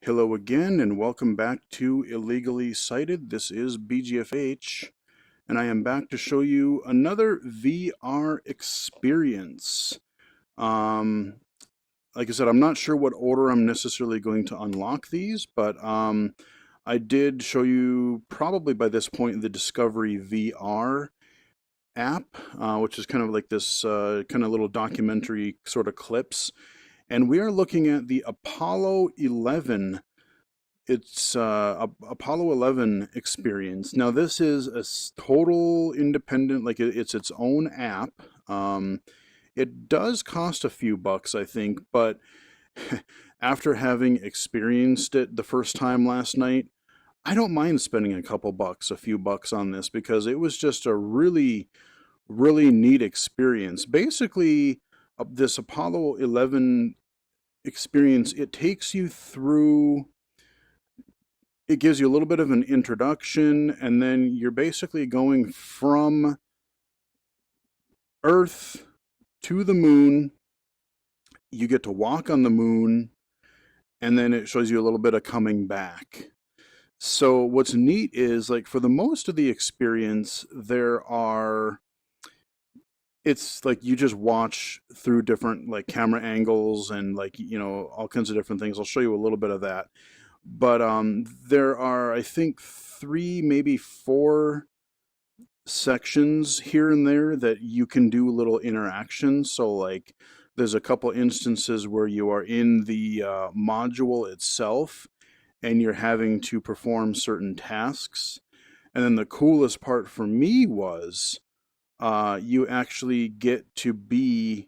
Hello again, and welcome back to Illegally Cited. This is BGFH, and I am back to show you another VR experience. Um, like I said, I'm not sure what order I'm necessarily going to unlock these, but I did show you probably by this point the Discovery VR app, which is kind of like this kind of little documentary sort of clips. And we are looking at the Apollo 11. It's Apollo 11 experience. Now, this is a total independent, like it's its own app. Um, it does cost a few bucks, I think, but after having experienced it the first time last night, I don't mind spending a couple bucks, a few bucks on this because it was just a really, really neat experience. Basically, this Apollo 11 experience, it takes you through, it gives you a little bit of an introduction, and then you're basically going from Earth to the moon. You get to walk on the moon, and then it shows you a little bit of coming back. So what's neat is, like, for the most of the experience, it's like you just watch through different like camera angles and, like, all kinds of different things. I'll show you a little bit of that. But there are, I think, three, maybe four sections here and there that you can do little interactions. So, like, there's a couple instances where you are in the module itself and you're having to perform certain tasks. And then the coolest part for me was you actually get to be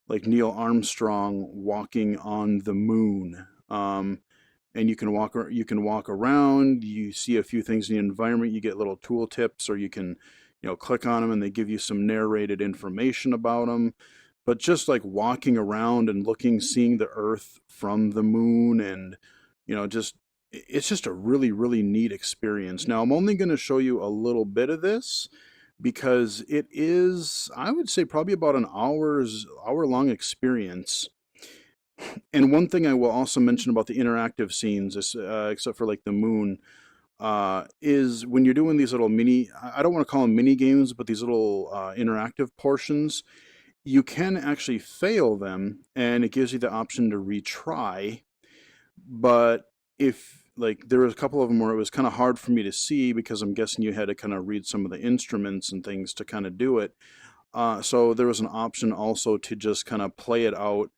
like Neil Armstrong walking on the moon. And you can walk around. You see a few things in the environment. You get little tool tips, or you can, click on them, and they give you some narrated information about them. But just like walking around and looking, seeing the Earth from the moon, and just it's just a really, really neat experience. Now, I'm only going to show you a little bit of this because it is, I would say, probably about an hour long experience. And one thing I will also mention about the interactive scenes, is, except for like the moon, is when you're doing these little mini, I don't want to call them mini games, but these little interactive portions, you can actually fail them, and it gives you the option to retry. But if, like, there was a couple of them where it was kind of hard for me to see because I'm guessing you had to kind of read some of the instruments and things to kind of do it. So there was an option also to just kind of play it out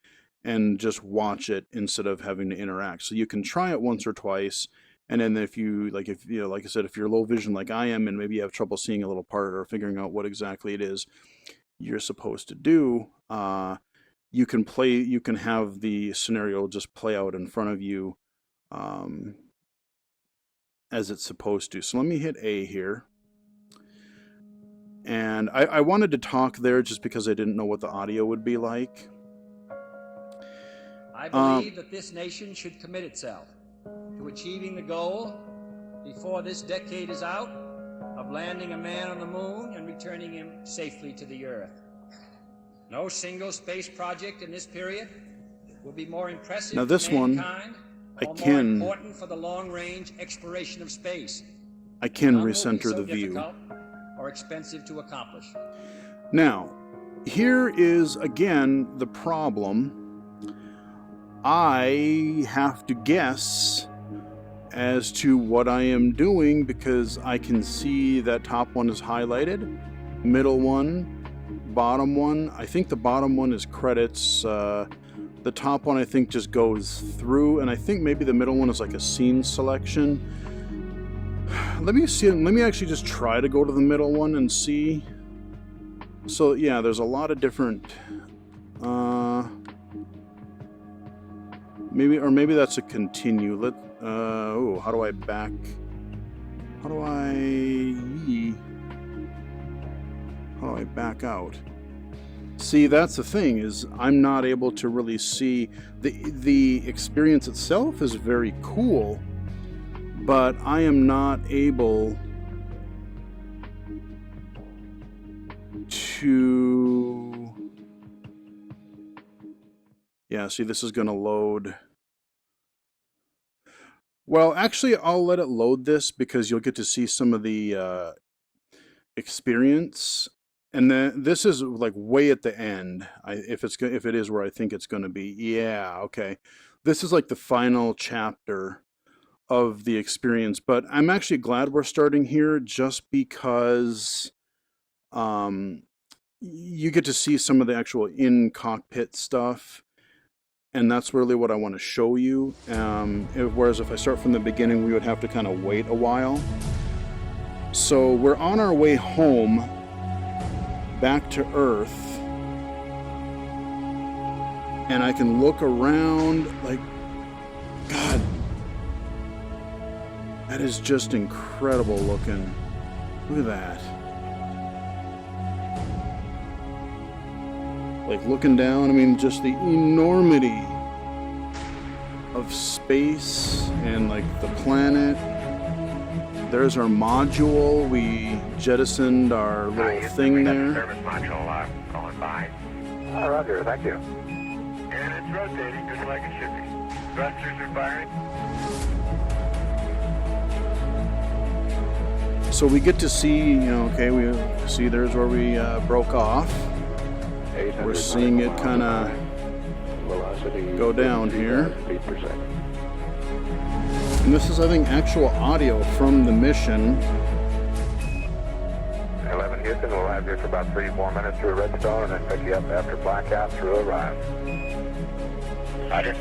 and just watch it instead of having to interact. So you can try it once or twice, and then if like I said, if you're low vision like I am, and maybe you have trouble seeing a little part or figuring out what exactly it is you're supposed to do, you can have the scenario just play out in front of you, um, as it's supposed to. So let me hit A here. And I wanted to talk there just because I didn't know what the audio would be like. I believe that this nation should commit itself to achieving the goal, before this decade is out, of landing a man on the moon and returning him safely to the Earth. No single space project in this period will be more impressive Now this to one, mankind or more can important for the long-range exploration of space. I can None will be recenter so the view. difficult or expensive to accomplish. Now, here is again the problem. I have to guess as to what I am doing because I can see that top one is highlighted, middle one, bottom one. I think the bottom one is credits. The top one I think just goes through, and I think maybe the middle one is like a scene selection. Let me see. Let me actually just try to go to the middle one and see. So yeah, there's a lot of different. Maybe that's a continue. How do I back? How do I back out? See, that's the thing, is I'm not able to really see the experience itself is very cool, but I am not able to. Yeah, see, this is going to load. Well, actually, I'll let it load this because you'll get to see some of the experience. And then this is like way at the end. If it is where I think it's going to be. Yeah, okay. This is like the final chapter of the experience, but I'm actually glad we're starting here just because um you get to see some of the actual in cockpit stuff, and that's really what I want to show you. Whereas if I start from the beginning, we would have to kind of wait a while. So we're on our way home back to Earth, and I can look around like, God, that is just incredible looking. Look at that. Like looking down, I mean, just the enormity of space and like the planet. There's our module. We jettisoned our little thing there. Service module going by. Roger, thank you. And it's rotating just like it should be. Thrusters are firing. So we get to see, okay, we see there's where we broke off. We're seeing it kind of go down here. And this is, I think, actual audio from the mission. 11 Houston, we'll have you for about 3-4 minutes through Redstone and then pick you up after blackout through Orion. Roger.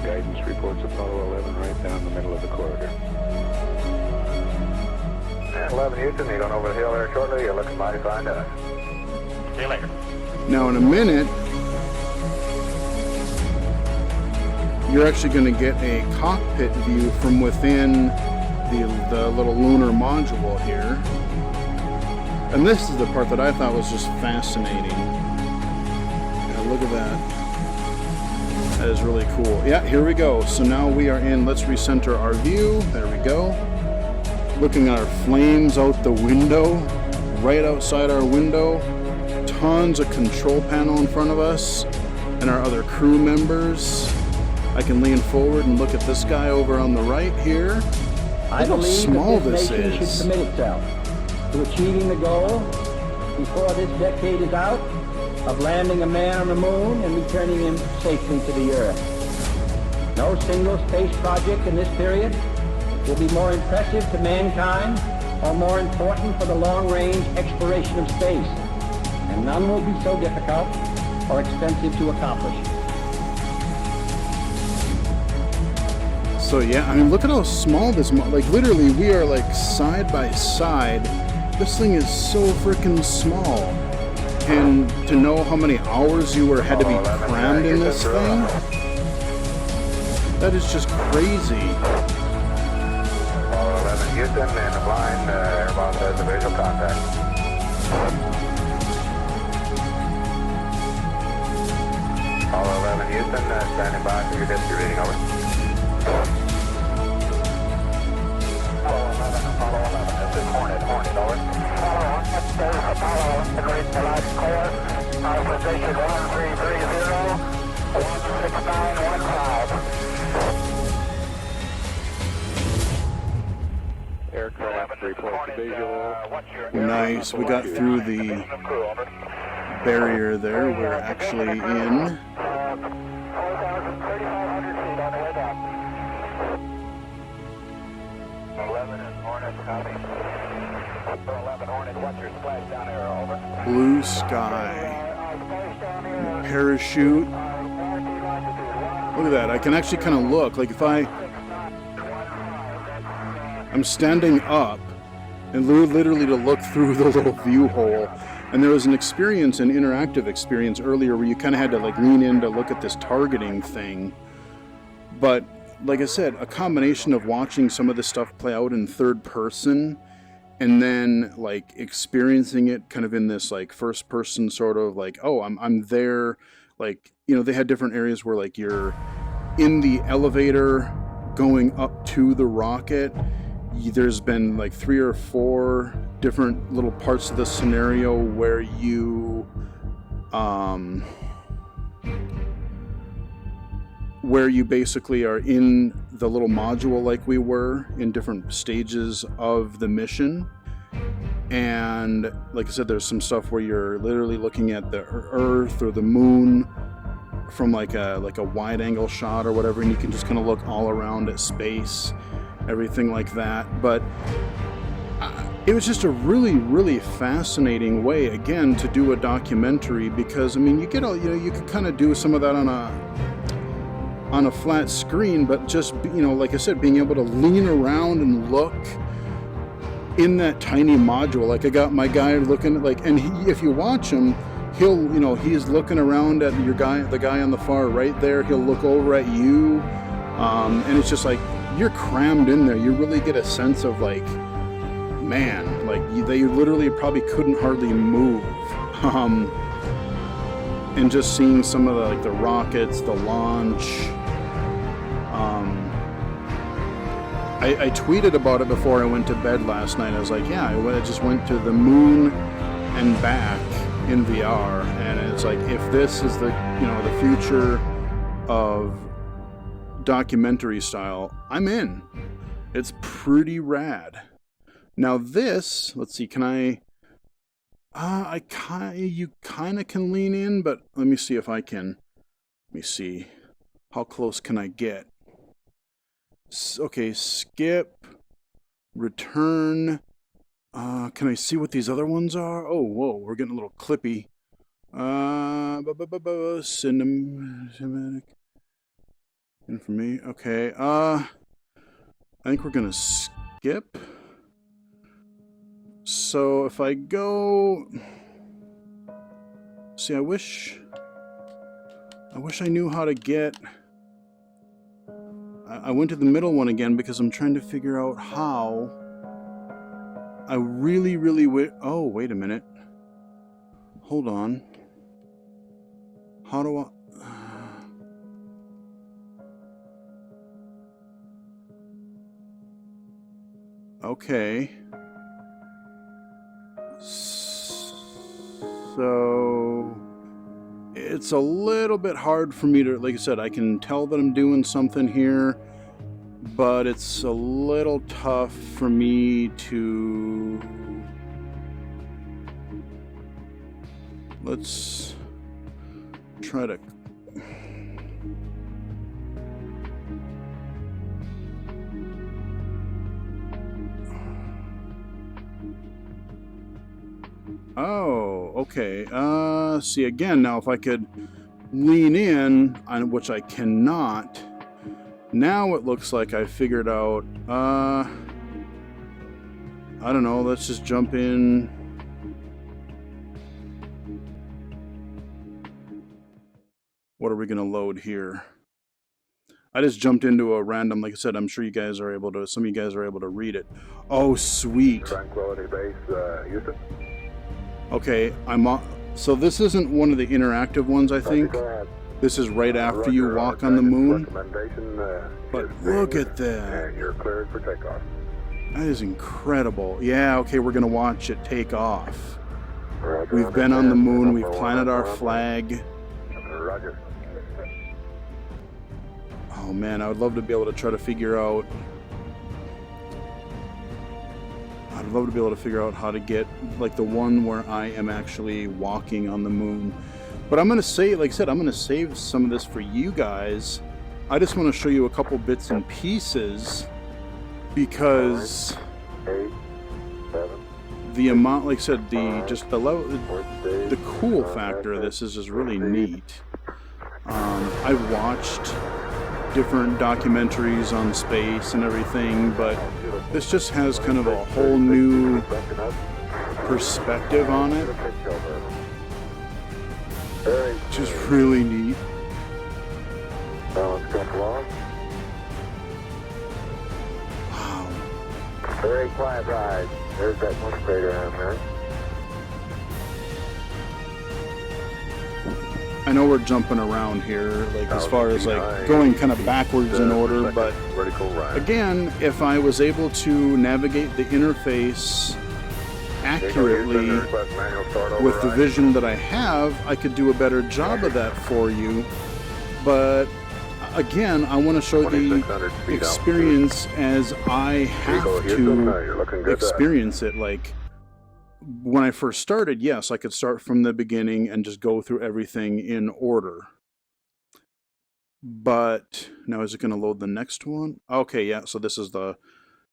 Guidance reports Apollo 11 right down the middle of the corridor. 11 Houston, you're going over the hill there shortly. You're looking mighty fine to us. See you later. Now, in a minute, you're actually going to get a cockpit view from within the little lunar module here. And this is the part that I thought was just fascinating. Yeah, look at that. That is really cool. Yeah, here we go. So now we are in, let's recenter our view. There we go. Looking at our flames out the window, right outside our window. Tons of control panel in front of us and our other crew members. I can lean forward and look at this guy over on the right here. I Look how believe small that this this nation is. should commit itself to achieving the goal before this decade is out of landing a man on the moon and returning him safely to the Earth. No single space project in this period will be more impressive to mankind or more important for the long-range exploration of space, and none will be so difficult or expensive to accomplish. So yeah, I mean, look at how small this, like literally we are like side by side. This thing is so freaking small. And to know how many hours you had to be crammed in this thing, that is just crazy. Apollo 11 Houston and the blind airboss has a visual contact. Apollo 11 Houston, standing by for your history reading, over. Apollo 11, this is Hornet, over. Apollo 11, read the last core, position 1330, 16915. Aircraft reports visual. Nice, we got through the barrier there. We're actually in. 3,500 feet on the way down. 11 and Hornet, copy. 11 Hornet, what's your splashdown arrow, over? Blue sky. Parachute. Look at that. I can actually kind of look. Like if I'm standing up and literally to look through the little view hole. And there was an experience, an interactive experience earlier where you kind of had to like lean in to look at this targeting thing. But like I said, a combination of watching some of this stuff play out in third person and then like experiencing it kind of in this like first person sort of like, oh, I'm there. Like, they had different areas where like you're in the elevator going up to the rocket. There's been like 3 or 4 different little parts of the scenario where you where you basically are in the little module like we were in different stages of the mission. And like I said, there's some stuff where you're literally looking at the Earth or the moon from like a wide angle shot or whatever, and you can just kind of look all around at space, everything like that. But it was just a really, really fascinating way, again, to do a documentary, because I mean, you get all, you know, you could kind of do some of that on a flat screen, but just, you know, like I said, being able to lean around and look in that tiny module. Like I got my guy looking at, like, and if you watch him, he'll, you know, he's looking around at the guy on the far right there. He'll look over at you, and it's just like you're crammed in there. You really get a sense of like, man, like they literally probably couldn't hardly move. And just seeing some of the, like, the rockets, the launch. I tweeted about it before I went to bed last night. I was like, yeah, I just went to the moon and back in VR, and it's like, if this is the, you know, the future of documentary style, I'm in. It's pretty rad. Now this, let's see, can you kind of can lean in, but let me see if I can. Let me see. How close can I get? Okay, skip, return. Can I see what these other ones are? Oh, whoa, we're getting a little clippy. Cinematic. And for me, okay. I think we're gonna skip. So if I go, see, I wish I knew how to get. I went to the middle one again because I'm trying to figure out how. I really, oh, wait a minute. Hold on. How do I? Okay. So it's a little bit hard for me to, like I said, I can tell that I'm doing something here, but it's a little tough for me to, let's try to, oh, okay. See, again, now if I could lean in, on which I cannot, now it looks like I figured out, I don't know, let's just jump in. What are we going to load here? I just jumped into a random, like I said, I'm sure you guys are able to, some of you guys are able to read it. Oh, sweet. Tranquility Base, Houston. Okay, I'm on. So this isn't one of the interactive ones, I think. This is right after you walk on the moon. But look at that. And you're cleared for takeoff. That is incredible. Yeah, okay, we're going to watch it take off. Roger, We've been on the moon. We've planted our flag. Roger. Oh, man, I would love to be able to try to figure out... I'd love to be able to figure out how to get, like, the one where I am actually walking on the moon. But I'm going to say, like I said, I'm going to save some of this for you guys. I just want to show you a couple bits and pieces because 8, 7, the amount, like I said, the level, the cool factor of this is just really neat. I've watched different documentaries on space and everything, but this just has kind of a whole new perspective on it, which is really neat. Balance come along. Wow. Very quiet ride. There's that one crater on there. I know we're jumping around here, like as far as like going kind of backwards in order, but again, if I was able to navigate the interface accurately with the vision that I have, I could do a better job of that for you. But again, I want to show the 2,600 feet experience as I have You're looking to good. experience it. Like when I first started, yes, I could start from the beginning and just go through everything in order. But now is it going to load the next one? Okay, yeah, so this is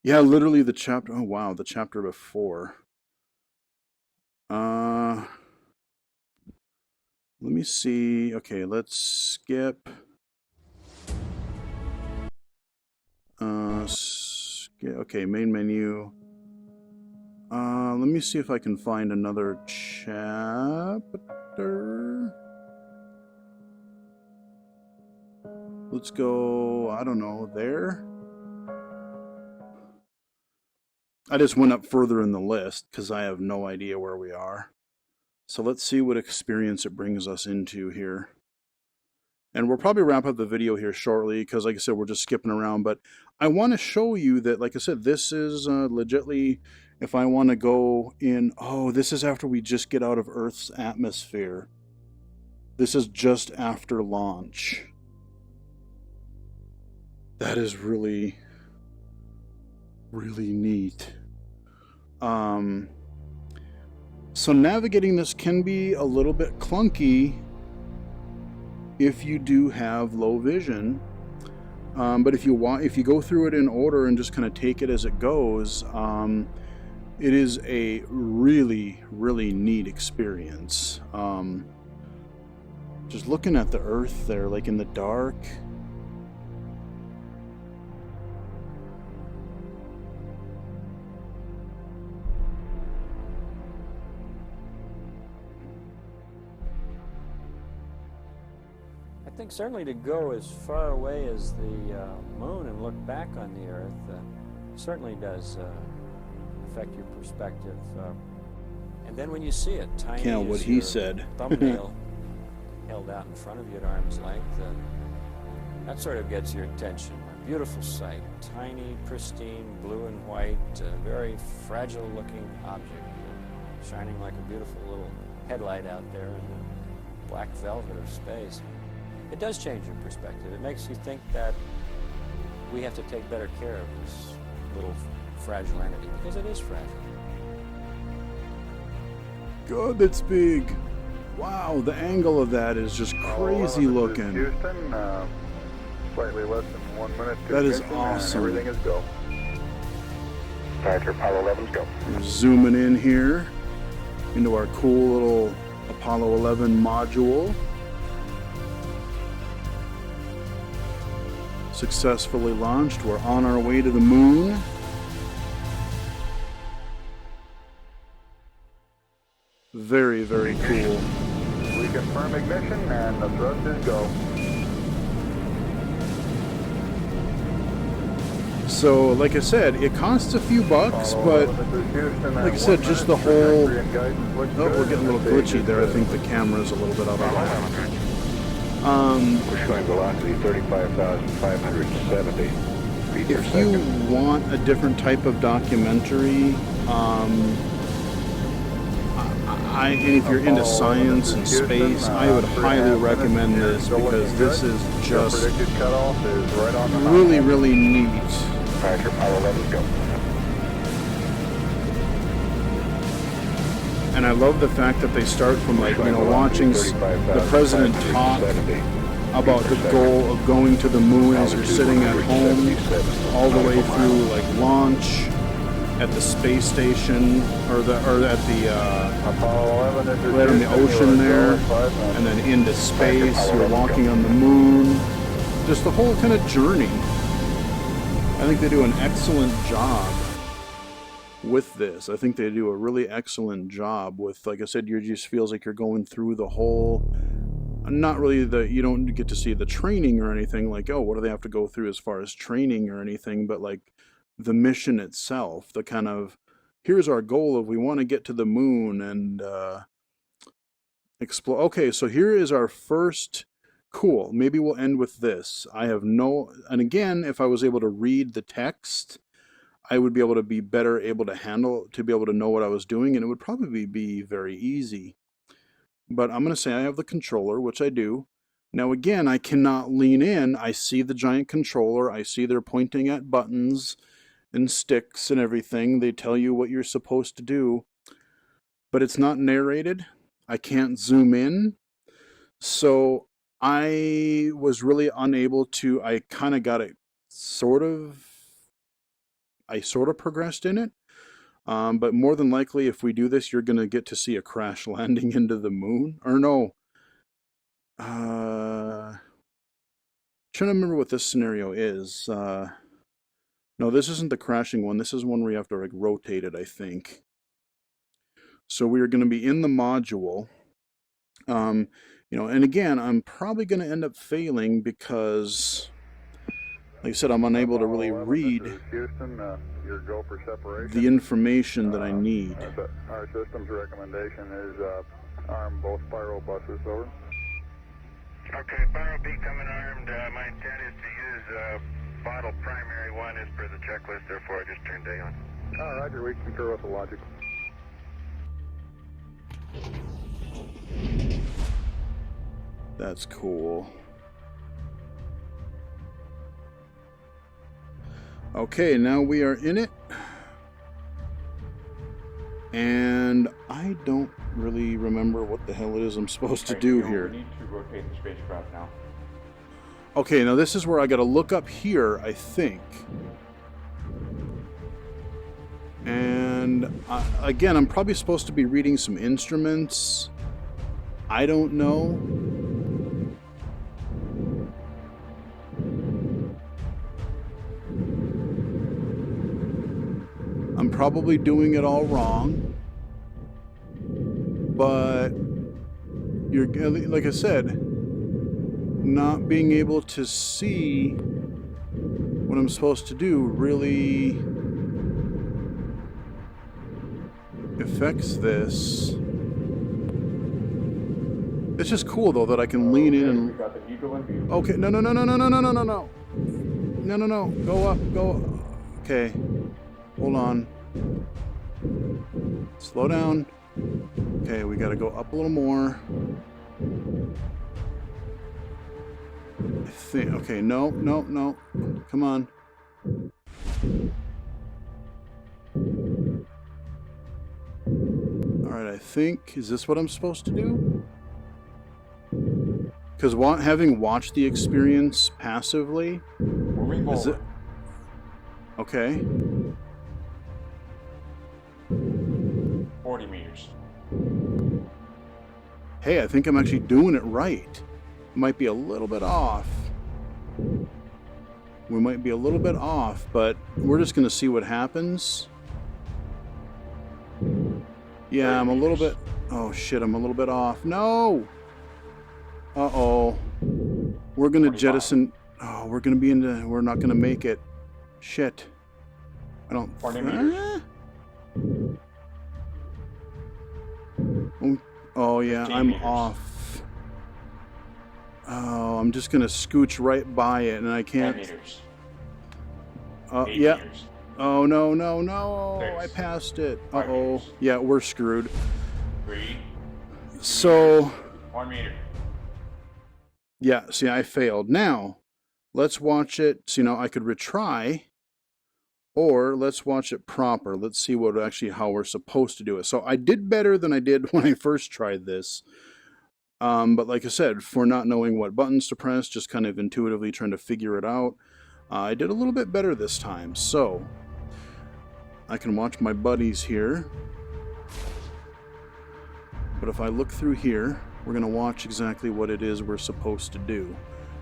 literally the chapter. Oh, wow, the chapter before. Let me see. Okay, let's skip. Okay, main menu. Let me see if I can find another chapter. Let's go, I don't know, there? I just went up further in the list because I have no idea where we are. So let's see what experience it brings us into here. And we'll probably wrap up the video here shortly because, like I said, we're just skipping around. But I want to show you that, like I said, this is legitly, if I want to go in, oh, this is after we just get out of Earth's atmosphere. This is just after launch. That is really, really neat. So navigating this can be a little bit clunky if you do have low vision. But if you go through it in order and just kind of take it as it goes, it is a really, really neat experience. Just looking at the Earth there, like in the dark. I think certainly to go as far away as the moon and look back on the Earth certainly does affect your perspective. And then when you see it, tiny Yeah, as what he your said. thumbnail held out in front of you at arm's length, that sort of gets your attention. A beautiful sight, tiny, pristine, blue and white, very fragile-looking object, shining like a beautiful little headlight out there in the black velvet of space. It does change your perspective. It makes you think that we have to take better care of this little fragile entity, because it is fragile. God, that's big. Wow, the angle of that is just crazy looking. Houston, slightly less than 1 minute. That is awesome. Everything is go. Roger, Apollo 11's go. We're zooming in here into our cool little Apollo 11 module. Successfully launched. We're on our way to the moon. Very, very cool. We confirm ignition and the thrust is go. So, like I said, it costs a few bucks, but like I said, just the whole... Oh, we're getting a little glitchy there. I think the camera's a little bit out of line. We're showing velocity 35,570 feet per If you second. want a different type of documentary, and if you're into science and space, I would highly recommend this because this is just Predicted cutoff is right on the really, really neat. Roger, Apollo 11's go. And I love the fact that they start from, like, watching the president talk about the goal of going to the moon as you're sitting at home, all the way through, like, launch at the space station, or at the Apollo 11 is right on the ocean there, and then into space. You're walking on the moon. Just the whole kind of journey. I think they do an excellent job with this. I think they do a really excellent job with, like I said, you just feels like you're going through the whole, not really you don't get to see the training or anything, like, oh, what do they have to go through as far as training or anything, but like the mission itself, the kind of, here's our goal of we want to get to the moon and explore. Okay, so here is our first, cool, maybe we'll end with this. I have no, and again, if I was able to read the text, I would be able to be better able to handle, to be able to know what I was doing, and it would probably be very easy. But I'm going to say I have the controller, which I do. Now again, I cannot lean in. I see the giant controller. I see they're pointing at buttons and sticks and everything. They tell you what you're supposed to do, but it's not narrated. I can't zoom in. So I was really unable to, I kind of got it I sort of progressed in it. But more than likely, if we do this, you're going to get to see a crash landing into the moon. Or no. Trying to remember what this scenario is. No, this isn't the crashing one. This is one where you have to like rotate it, I think. So we are going to be in the module. You know, and again, I'm probably going to end up failing because, like I said, I'm unable to really read Houston, your go for separation. the information that I need. Our system's recommendation is arm both spiral buses, over. Okay, Spiral B coming armed. My intent is to use bottle primary one as per the checklist, therefore I just turned day on. Roger, we concur with the logic. That's cool. Okay, now we are in it. And I don't really remember what the hell it is I'm supposed to do here. We need to rotate the spacecraft now. Okay, now this is where I gotta look up here, I think. And again, I'm probably supposed to be reading some instruments. I don't know. I'm probably doing it all wrong. But you're, like I said, not being able to see what I'm supposed to do really affects this. It's just cool though that I can lean in and. We got the Eagle in view. Okay, no. No. Go up, go up. Okay. Hold on. Slow down. Okay, we gotta go up a little more. I think, okay, no. Come on. Alright, I think, is this what I'm supposed to do? Because having watched the experience passively, Moving is it... forward. Okay. 40 meters. Hey, I think I'm actually doing it right. Might be a little bit off. We might be a little bit off, but we're just going to see what happens. Yeah, I'm a little bit... Oh, shit, I'm a little bit off. No! Uh-oh. We're going to 25. jettison... Oh, we're going to be into... We're not going to make it. Shit. I don't... 40 meters. Oh, yeah, 15 I'm meters. off. Oh, I'm just going to scooch right by it, and I 10 can't... meters. 8 Yeah. meters. Oh, no. 6. I passed it. 5 Uh-oh. meters. Yeah, we're screwed. 3. So, 1 meter. yeah, see, I failed. Now, let's watch it. So, I could retry, or let's watch it proper. Let's see how we're supposed to do it. So, I did better than I did when I first tried this. But like I said, for not knowing what buttons to press, just kind of intuitively trying to figure it out, I did a little bit better this time. So, I can watch my buddies here. But if I look through here, we're going to watch exactly what it is we're supposed to do.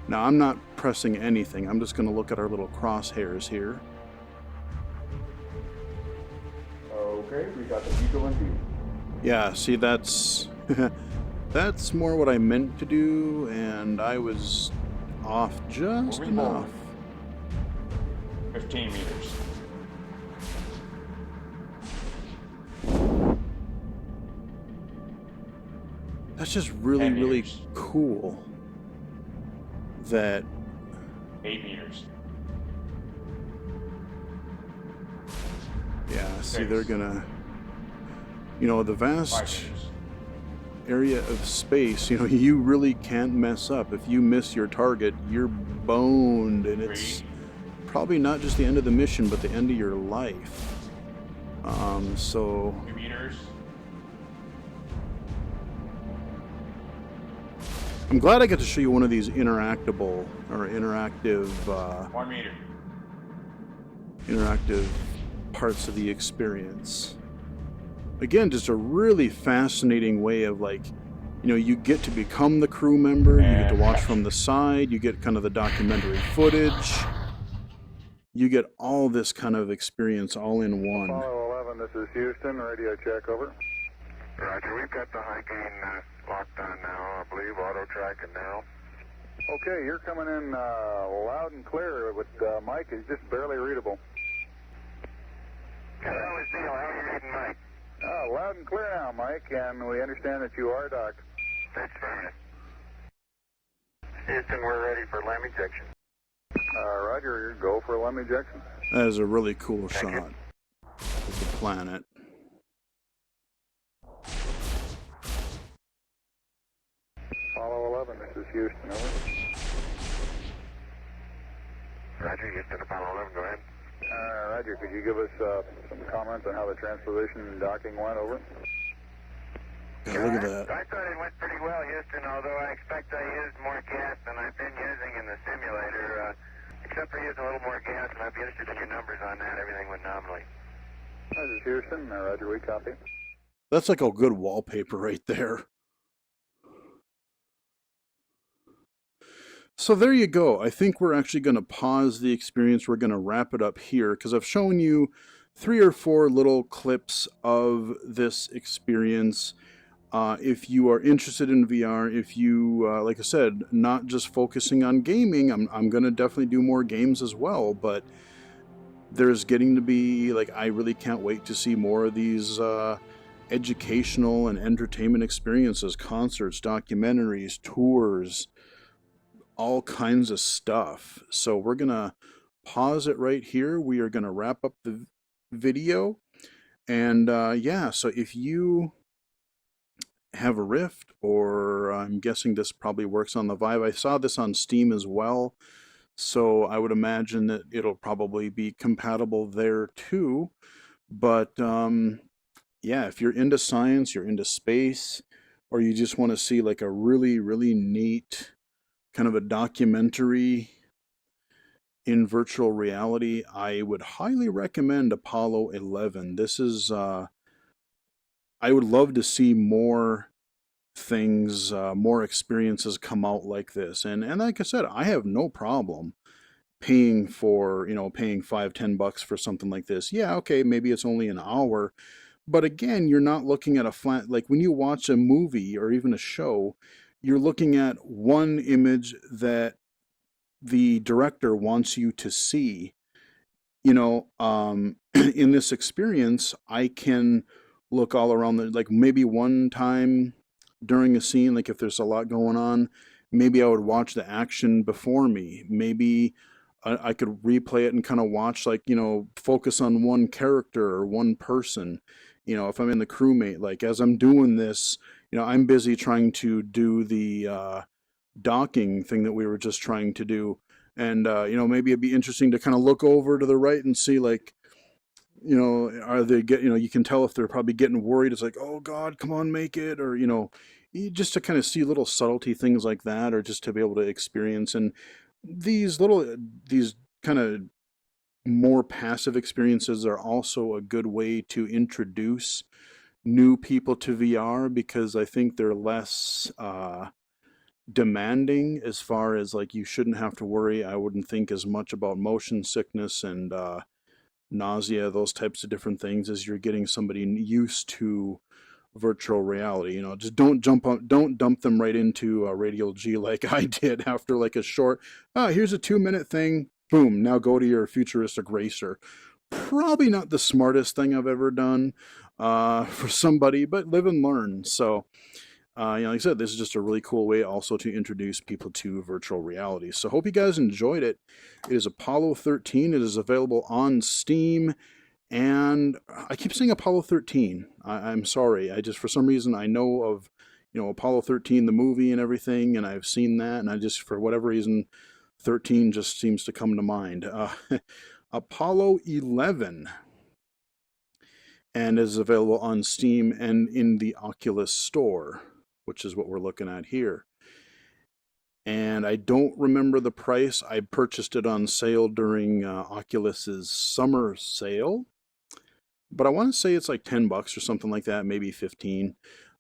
Now, I'm not pressing anything. I'm just going to look at our little crosshairs here. Okay, we got the Eagle in view. Yeah, see, that's... that's more what I meant to do, and I was off just Moving enough. forward. 15 meters. That's just really, 10 really meters. cool that... 8 meters. Yeah, see, 6. they're gonna... the 5 vast... meters. area of space, you know, you really can't mess up. If you miss your target, you're boned, and it's probably not just the end of the mission, but the end of your life. So 2 meters. I'm glad I got to show you one of these interactive 1 meter. interactive parts of the experience. Again, just a really fascinating way of, like, you know, you get to become the crew member, you get to watch from the side, you get kind of the documentary footage, you get all this kind of experience all in one. Apollo 11, this is Houston, radio check, over. Roger, we've got the high gain locked on now, I believe, auto track and narrow. Okay, you're coming in loud and clear, but Mike is just barely readable. Hello, it's Neil. How are you reading, Mike? Loud and clear now, Mike, and we understand that you are docked. That's right. Houston, we're ready for LEM ejection. Roger, go for LEM ejection. That is a really cool shot of the planet. Apollo 11, this is Houston, over. Roger, Houston, Apollo 11, go ahead. Roger, could you give us some comments on how the transposition and docking went, over? Yeah, look at that. I thought it went pretty well, Houston, although I expect I used more gas than I've been using in the simulator. Except for using a little more gas, and I'd be interested in your numbers on that. Everything went nominally. This is Houston, Roger, we copy. That's like a good wallpaper right there. So there you go. I think we're actually going to pause the experience. We're going to wrap it up here because I've shown you 3 or 4 little clips of this experience. If you are interested in VR, if you, like I said, not just focusing on gaming, I'm going to definitely do more games as well, but there's getting to be, like, I really can't wait to see more of these educational and entertainment experiences, concerts, documentaries, tours, all kinds of stuff. So we're going to pause it right here. We are going to wrap up the video. And yeah, so if you have a Rift, or I'm guessing this probably works on the Vive. I saw this on Steam as well, so I would imagine that it'll probably be compatible there too. But yeah, if you're into science, you're into space, or you just want to see like a really, really neat kind of a documentary in virtual reality, I would highly recommend Apollo 11. This is, I would love to see more things, more experiences come out like this. And like I said, I have no problem paying for, you know, paying $5-10 for something like this. Yeah, okay, maybe it's only an hour. But again, you're not looking at a flat, like when you watch a movie or even a show, you're looking at one image that the director wants you to see. You know, in this experience, I can look all around the, like maybe one time during a scene, like if there's a lot going on, maybe I would watch the action before me. Maybe I could replay it and kind of watch, like, you know, focus on one character or one person. You know, if I'm in the crewmate, like as I'm doing this, you know, I'm busy trying to do the docking thing that we were just trying to do. And, you know, maybe it'd be interesting to kind of look over to the right and see, like, you know, are they you know, you can tell if they're probably getting worried. It's like, oh God, come on, make it. Or, you know, just to kind of see little subtlety things like that, or just to be able to experience. And these kind of more passive experiences are also a good way to introduce new people to VR, because I think they're less demanding as far as, like, you shouldn't have to worry, I wouldn't think, as much about motion sickness and nausea, those types of different things, as you're getting somebody used to virtual reality. You know, just don't dump them right into Radial G like I did after like a short, here's a 2-minute thing, boom, now go to your futuristic racer. Probably not the smartest thing I've ever done for somebody, but live and learn. So, you know, like I said, this is just a really cool way also to introduce people to virtual reality. So hope you guys enjoyed it. It is Apollo 13. It is available on Steam. And I keep saying Apollo 13. I'm sorry. I just, for some reason, I know of, Apollo 13, the movie and everything, and I've seen that, and I just, for whatever reason, 13 just seems to come to mind. Apollo 11, and is available on Steam and in the Oculus store, which is what we're looking at here. And I don't remember the price. I purchased it on sale during Oculus's summer sale, but I want to say it's like $10 or something like that, maybe 15.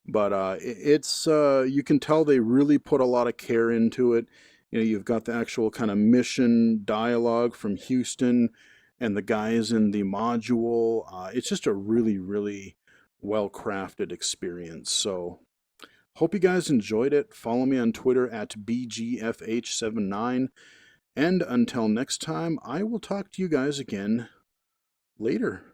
But it's you can tell they really put a lot of care into it. You've got the actual kind of mission dialogue from Houston and the guys in the module. It's just a really, really well-crafted experience. So hope you guys enjoyed it. Follow me on Twitter at BGFH79. And until next time, I will talk to you guys again later.